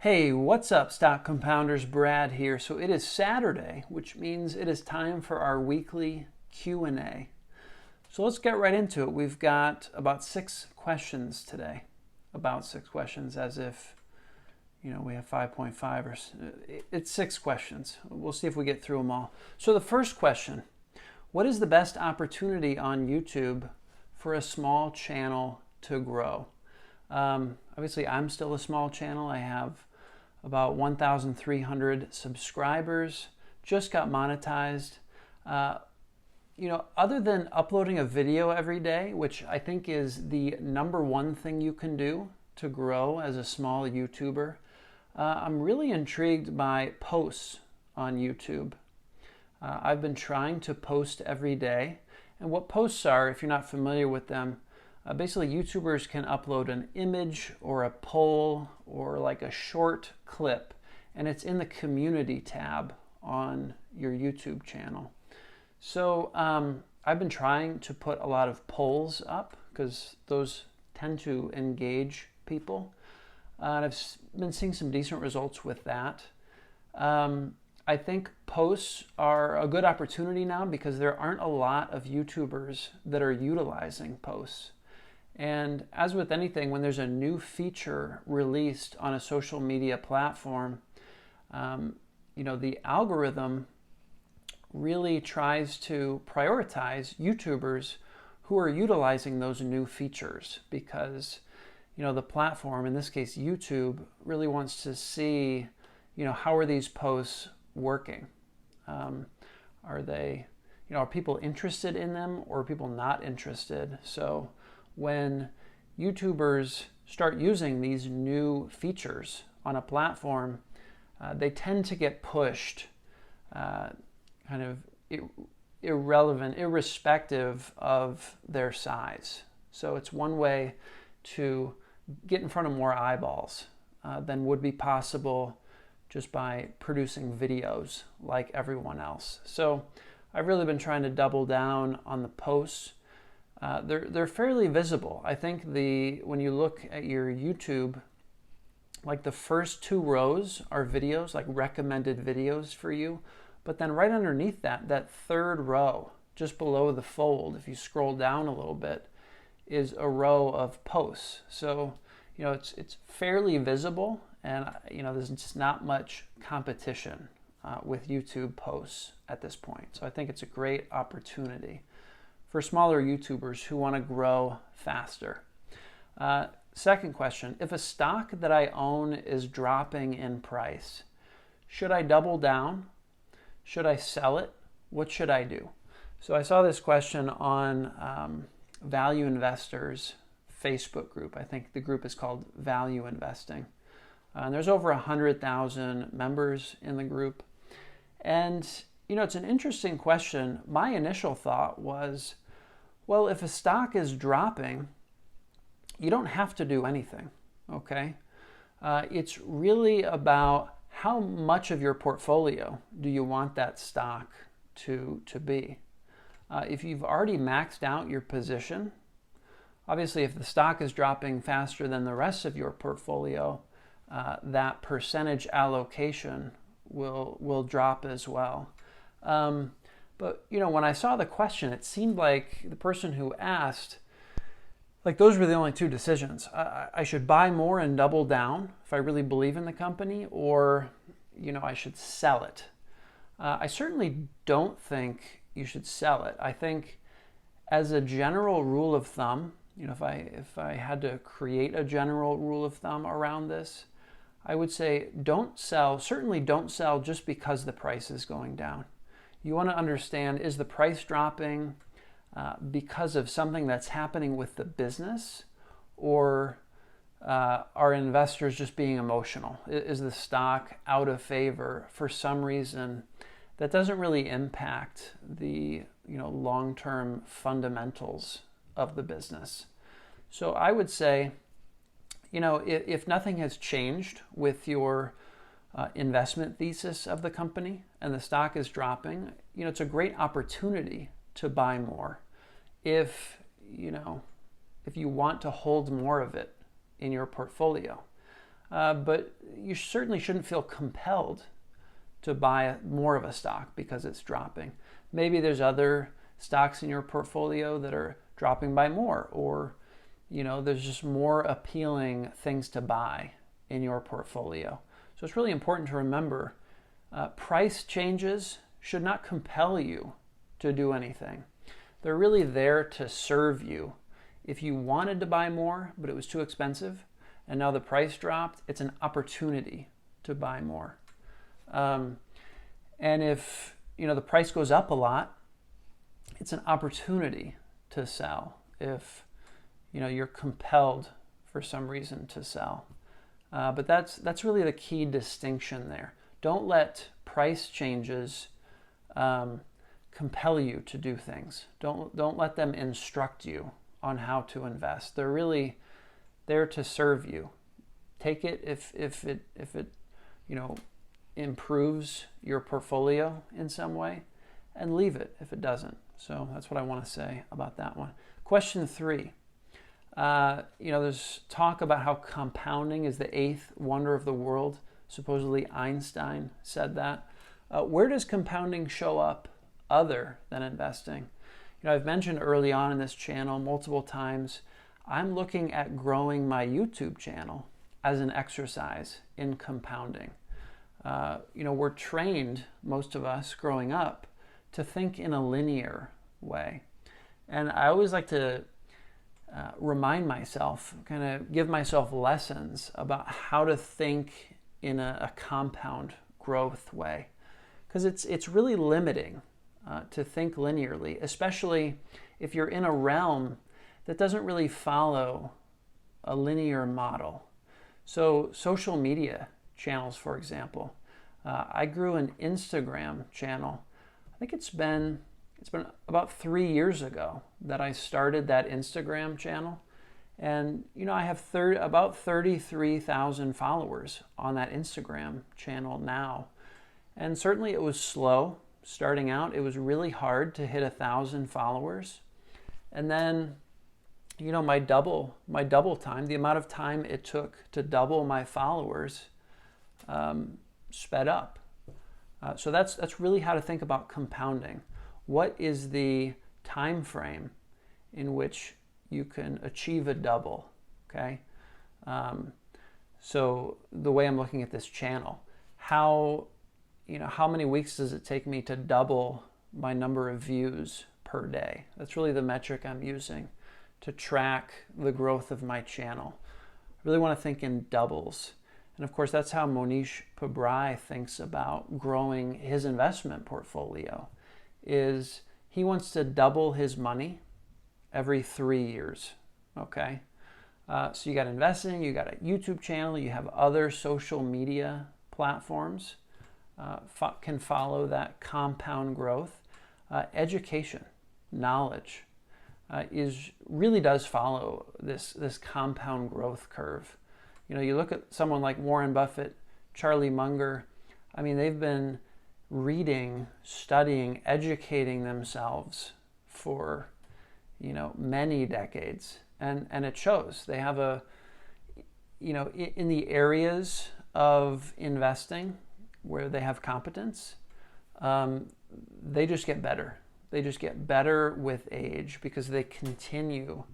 Hey, what's up, stock compounders? Brad here. So it is Saturday, which means it is time for our weekly Q&A. So let's get right into it. We've got about 6 questions today. About 6 questions, as if, we have 5.5 or it's 6 questions. We'll see if we get through them all. So the first question, what is the best opportunity on YouTube for a small channel to grow? Obviously, I'm still a small channel. I have about 1,300 subscribers, just got monetized. Other than uploading a video every day, which I think is the number one thing you can do to grow as a small YouTuber, I'm really intrigued by posts on YouTube. I've been trying to post every day. And what posts are, if you're not familiar with them, basically, YouTubers can upload an image or a poll or like a short clip, and it's in the community tab on your YouTube channel. So I've been trying to put a lot of polls up because those tend to engage people. And I've been seeing some decent results with that. I think posts are a good opportunity now because there aren't a lot of YouTubers that are utilizing posts. And as with anything, when there's a new feature released on a social media platform, the algorithm really tries to prioritize YouTubers who are utilizing those new features because, the platform, in this case YouTube, really wants to see, how are these posts working? Are they, are people interested in them or are people not interested? So when YouTubers start using these new features on a platform, they tend to get pushed kind of irrespective of their size. So it's one way to get in front of more eyeballs than would be possible just by producing videos like everyone else. So I've really been trying to double down on the posts. They're fairly visible. I think when you look at your YouTube, like the first 2 rows are videos, like recommended videos for you. But then right underneath that third row, just below the fold, if you scroll down a little bit, is a row of posts. So, it's fairly visible, and there's just not much competition with YouTube posts at this point. So I think it's a great opportunity for smaller YouTubers who want to grow faster. Second question, if a stock that I own is dropping in price, should I double down? Should I sell it? What should I do? So I saw this question on Value Investors Facebook group. I think the group is called Value Investing. And there's over 100,000 members in the group. And, it's an interesting question. My initial thought was, well, if a stock is dropping, you don't have to do anything, okay? It's really about how much of your portfolio do you want that stock to be. If you've already maxed out your position, obviously if the stock is dropping faster than the rest of your portfolio, that percentage allocation will drop as well. But, when I saw the question, it seemed like the person who asked, like those were the only 2 decisions. I should buy more and double down if I really believe in the company, or, I should sell it. I certainly don't think you should sell it. I think as a general rule of thumb, if I had to create a general rule of thumb around this, I would say certainly don't sell just because the price is going down. You want to understand, is the price dropping because of something that's happening with the business, or are investors just being emotional? Is the stock out of favor for some reason that doesn't really impact the long-term fundamentals of the business? So I would say, if nothing has changed with your investment thesis of the company and the stock is dropping, it's a great opportunity to buy more if you want to hold more of it in your portfolio. but you certainly shouldn't feel compelled to buy more of a stock because it's dropping. Maybe there's other stocks in your portfolio that are dropping by more, or there's just more appealing things to buy in your portfolio. So it's really important to remember price changes should not compel you to do anything. They're really there to serve you. If you wanted to buy more, but it was too expensive, and now the price dropped, it's an opportunity to buy more. And if the price goes up a lot, it's an opportunity to sell. If you're compelled for some reason to sell, but that's really the key distinction there. Don't let price changes compel you to do things. Don't let them instruct you on how to invest. They're really there to serve you. Take it if it improves your portfolio in some way, and leave it if it doesn't. So that's what I want to say about that one. Question 3. There's talk about how compounding is the eighth wonder of the world. Supposedly Einstein said that. Where does compounding show up other than investing? I've mentioned early on in this channel multiple times, I'm looking at growing my YouTube channel as an exercise in compounding. We're trained, most of us growing up, to think in a linear way. And I always like to remind myself, kind of give myself lessons about how to think in a compound growth way. Because it's really limiting to think linearly, especially if you're in a realm that doesn't really follow a linear model. So social media channels, for example. I grew an Instagram channel. I think it's been about 3 years ago that I started that Instagram channel. And, I have about 33,000 followers on that Instagram channel now. And certainly it was slow starting out. It was really hard to hit 1,000 followers. And then, my double time, the amount of time it took to double my followers, sped up. So that's really how to think about compounding. What is the time frame in which you can achieve a double? Okay. So the way I'm looking at this channel, how many weeks does it take me to double my number of views per day? That's really the metric I'm using to track the growth of my channel. I really want to think in doubles. And of course, that's how Monish Pabrai thinks about growing his investment portfolio, is he wants to double his money every 3 years, okay? So you got investing, you got a YouTube channel, you have other social media platforms, can follow that compound growth. Education, knowledge, really does follow this compound growth curve. You look at someone like Warren Buffett, Charlie Munger. I mean, they've been reading, studying, educating themselves for, many decades. And it shows. They have in the areas of investing where they have competence, they just get better. They just get better with age because they continue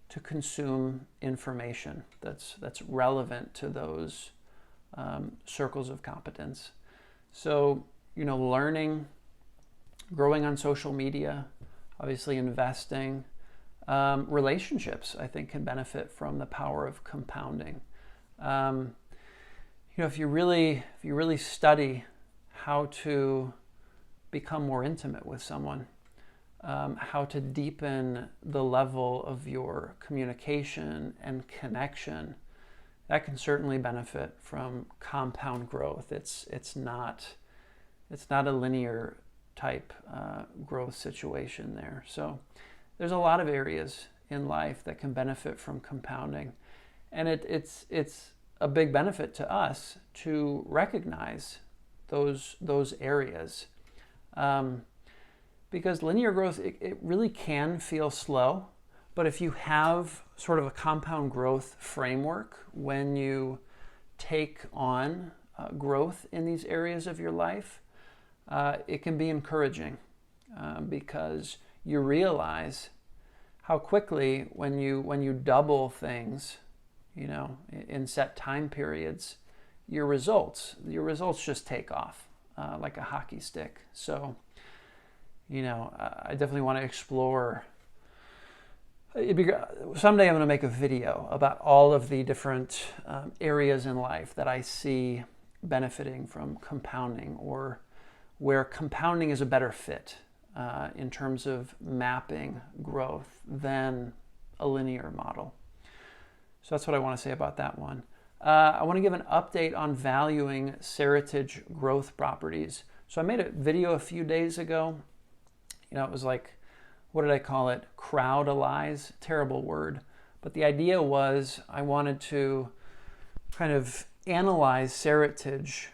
to consume information that's relevant to those circles of competence. So, learning, growing on social media, obviously investing, relationships, I think, can benefit from the power of compounding. If you really study how to become more intimate with someone, how to deepen the level of your communication and connection, that can certainly benefit from compound growth. It's not a linear type growth situation there. So there's a lot of areas in life that can benefit from compounding, and it's a big benefit to us to recognize those areas. Because linear growth, it really can feel slow, but if you have sort of a compound growth framework when you take on growth in these areas of your life, it can be encouraging because you realize how quickly when you double things, in set time periods, your results just take off like a hockey stick. So, I definitely want to explore. Someday I'm going to make a video about all of the different areas in life that I see benefiting from compounding, or where compounding is a better fit in terms of mapping growth than a linear model. So that's what I want to say about that one. I want to give an update on valuing Seritage growth properties. So I made a video a few days ago. It was like, what did I call it? Crowdalize, terrible word. But the idea was I wanted to kind of analyze Seritage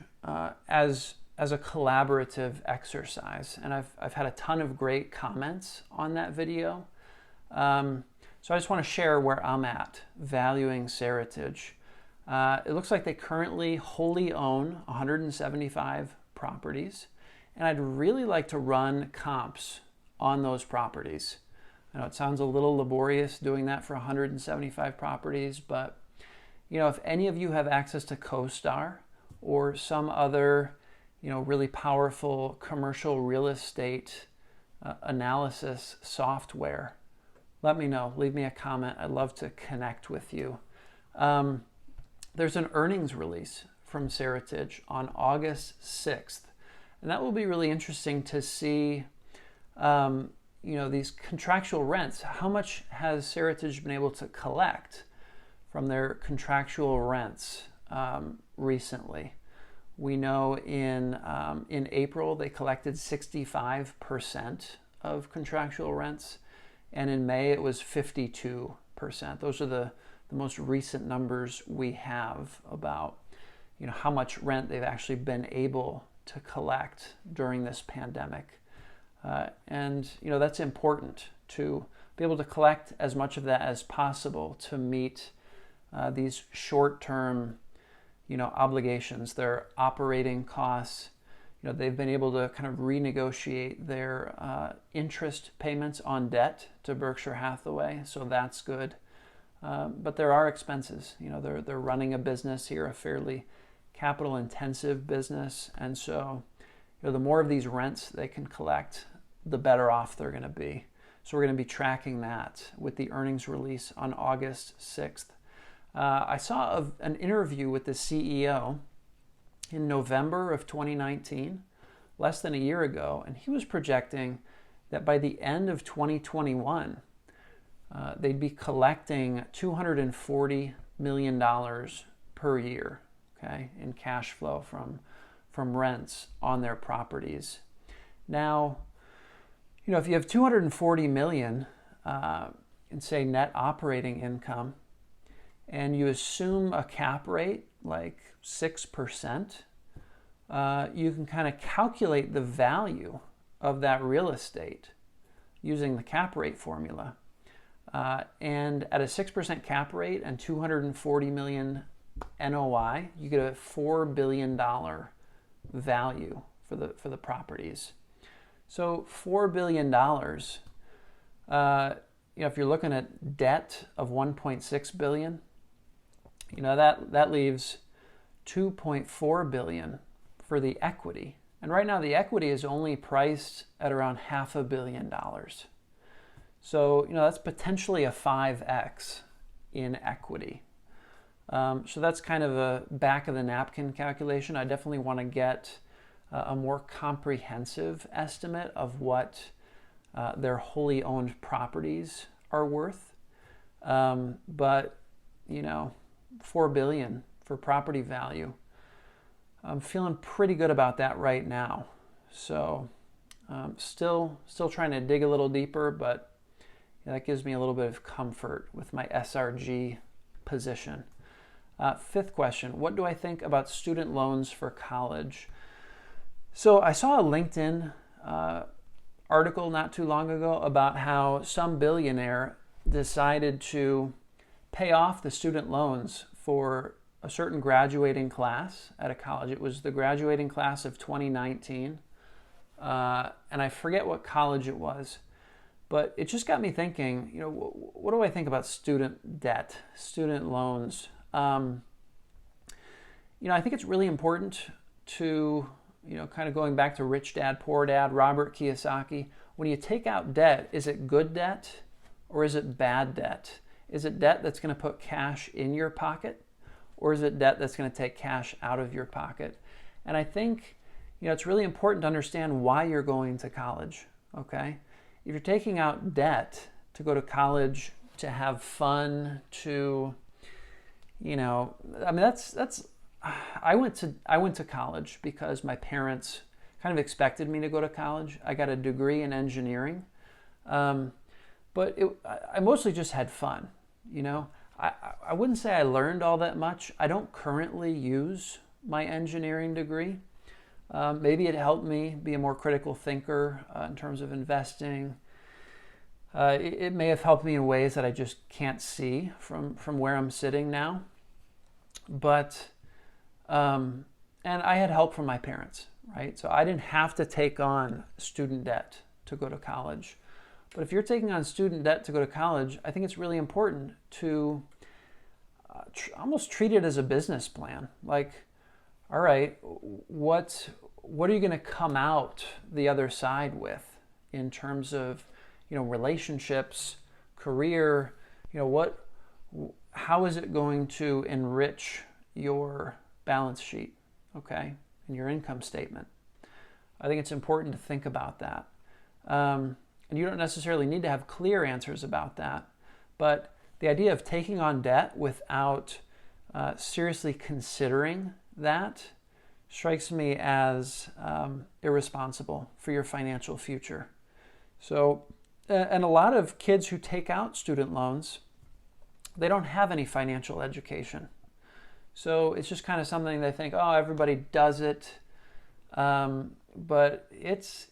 as a collaborative exercise. And I've had a ton of great comments on that video. So I just want to share where I'm at valuing Seritage. It looks like they currently wholly own 175 properties. And I'd really like to run comps on those properties. I know it sounds a little laborious doing that for 175 properties, but if any of you have access to CoStar or some other really powerful commercial real estate analysis software, let me know. Leave me a comment. I'd love to connect with you. There's an earnings release from Seritage on August 6th, and that will be really interesting to see these contractual rents. How much has Seritage been able to collect from their contractual rents recently? We know in April they collected 65% of contractual rents, and in May it was 52%. Those are the most recent numbers we have about how much rent they've actually been able to collect during this pandemic. And that's important to be able to collect as much of that as possible to meet these short-term obligations, their operating costs. They've been able to kind of renegotiate their interest payments on debt to Berkshire Hathaway, so that's good. But there are expenses. They're running a business here, a fairly capital-intensive business, and so the more of these rents they can collect, the better off they're going to be. So we're going to be tracking that with the earnings release on August 6th. I saw an interview with the CEO in November of 2019, less than a year ago, and he was projecting that by the end of 2021, they'd be collecting $240 million per year, in cash flow from rents on their properties. Now, if you have $240 million in, say, net operating income, and you assume a cap rate like 6%, you can kind of calculate the value of that real estate using the cap rate formula. And at a 6% cap rate and 240 million NOI, you get a $4 billion value for the properties. So $4 billion, if you're looking at debt of $1.6 billion, that leaves $2.4 billion for the equity. And right now the equity is only priced at around $500 million. So, that's potentially a 5x in equity. So that's kind of a back of the napkin calculation. I definitely want to get a more comprehensive estimate of what their wholly owned properties are worth. But, $4 billion for property value. I'm feeling pretty good about that right now. So still trying to dig a little deeper, but that gives me a little bit of comfort with my SRG position. Fifth question, what do I think about student loans for college? So I saw a LinkedIn article not too long ago about how some billionaire decided to pay off the student loans for a certain graduating class at a college. It was the graduating class of 2019, and I forget what college it was, but it just got me thinking, what do I think about student debt, student loans? I think it's really important to, kind of going back to Rich Dad, Poor Dad, Robert Kiyosaki, when you take out debt, is it good debt or is it bad debt? Is it debt that's going to put cash in your pocket, or is it debt that's going to take cash out of your pocket? And I think, it's really important to understand why you're going to college, okay? If you're taking out debt to go to college, to have fun, to, I went to college because my parents kind of expected me to go to college. I got a degree in engineering, but I mostly just had fun. I wouldn't say I learned all that much. I don't currently use my engineering degree. Maybe it helped me be a more critical thinker in terms of investing. It may have helped me in ways that I just can't see from where I'm sitting now. But, and I had help from my parents, right? So I didn't have to take on student debt to go to college. But if you're taking on student debt to go to college, I think it's really important to almost treat it as a business plan. Like, all right, what are you going to come out the other side with in terms of, relationships, career, how is it going to enrich your balance sheet, okay, and your income statement? I think it's important to think about that. And you don't necessarily need to have clear answers about that. But the idea of taking on debt without seriously considering that strikes me as irresponsible for your financial future. So, and a lot of kids who take out student loans, they don't have any financial education. So it's just kind of something they think, oh, everybody does it. But it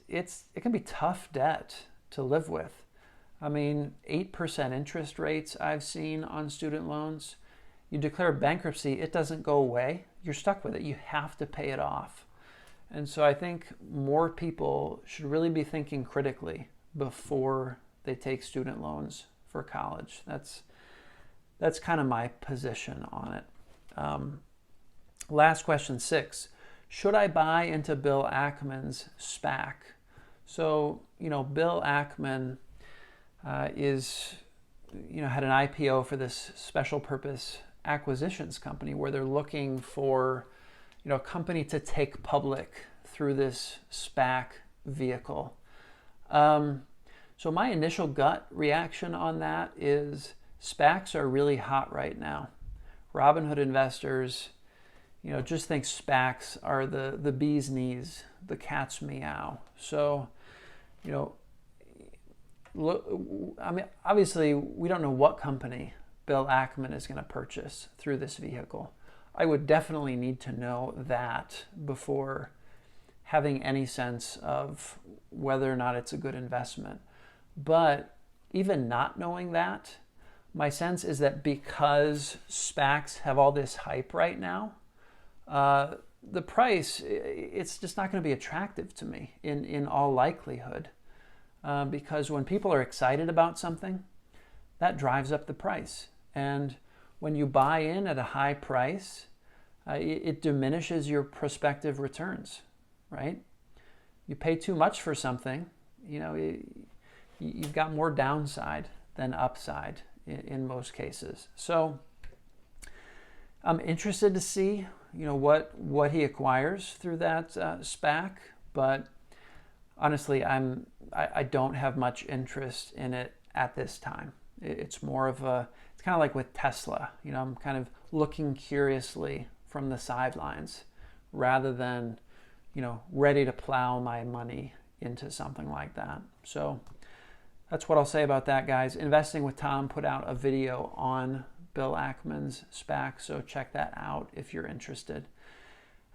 can be tough debt to live with. 8% interest rates I've seen on student loans. You declare bankruptcy, it doesn't go away. You're stuck with it. You have to pay it off. And so I think more people should really be thinking critically before they take student loans for college. That's kind of my position on it. Last question, 6. Should I buy into Bill Ackman's SPAC? So, Bill Ackman had an IPO for this special purpose acquisitions company where they're looking for, a company to take public through this SPAC vehicle. So my initial gut reaction on that is SPACs are really hot right now. Robinhood investors, just think SPACs are the bee's knees, the cat's meow. So, obviously we don't know what company Bill Ackman is going to purchase through this vehicle. I would definitely need to know that before having any sense of whether or not it's a good investment. But even not knowing that, my sense is that because SPACs have all this hype right now, the price, it's just not going to be attractive to me in all likelihood. Because when people are excited about something, that drives up the price. And when you buy in at a high price, it diminishes your prospective returns, right? You pay too much for something, you've got more downside than upside in most cases. So I'm interested to see, what he acquires through that SPAC, but honestly, I don't have much interest in it at this time. It's more of it's kind of like with Tesla. I'm kind of looking curiously from the sidelines rather than, ready to plow my money into something like that. So that's what I'll say about that, guys. Investing with Tom put out a video on Bill Ackman's SPAC, so check that out if you're interested.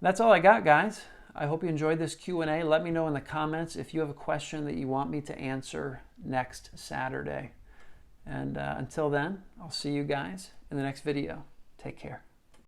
That's all I got, guys. I hope you enjoyed this Q&A. Let me know in the comments if you have a question that you want me to answer next Saturday. And until then, I'll see you guys in the next video. Take care.